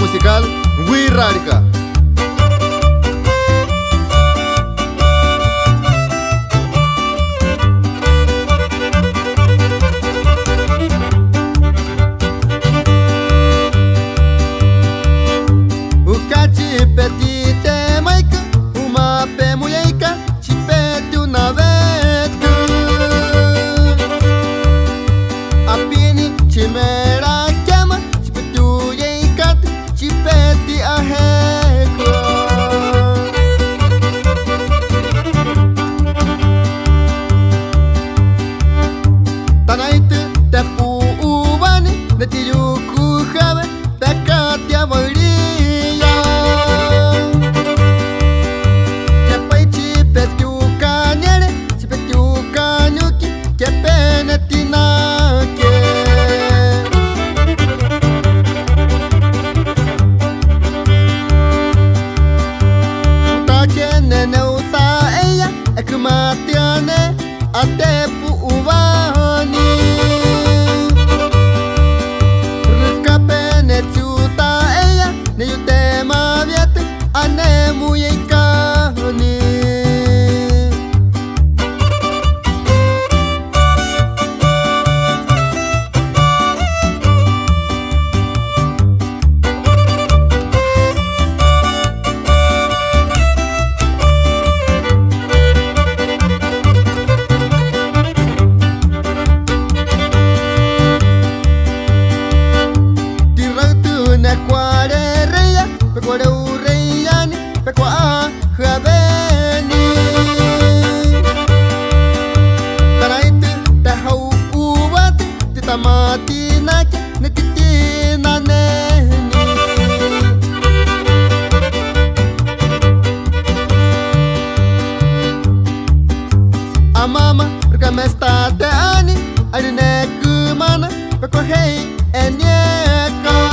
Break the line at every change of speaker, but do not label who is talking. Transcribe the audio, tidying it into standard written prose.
Musical WIXARIKA. Chipetitemaik, uma pe mulheica, chipetiu na vetă. Apini chimera cheamă, chipetiu ei cat, chipeti a hecă. Tanait te puubani, ne tiu cu have, te catia văria. Matiane ate puuvani Rikapene ciuta eya ne yute maviat ane muyeikani Pekwa habeni Tanait te hau ubat titamati nak netitina neni Amama perkamesta te ani arine kumana pekwa hei enyeka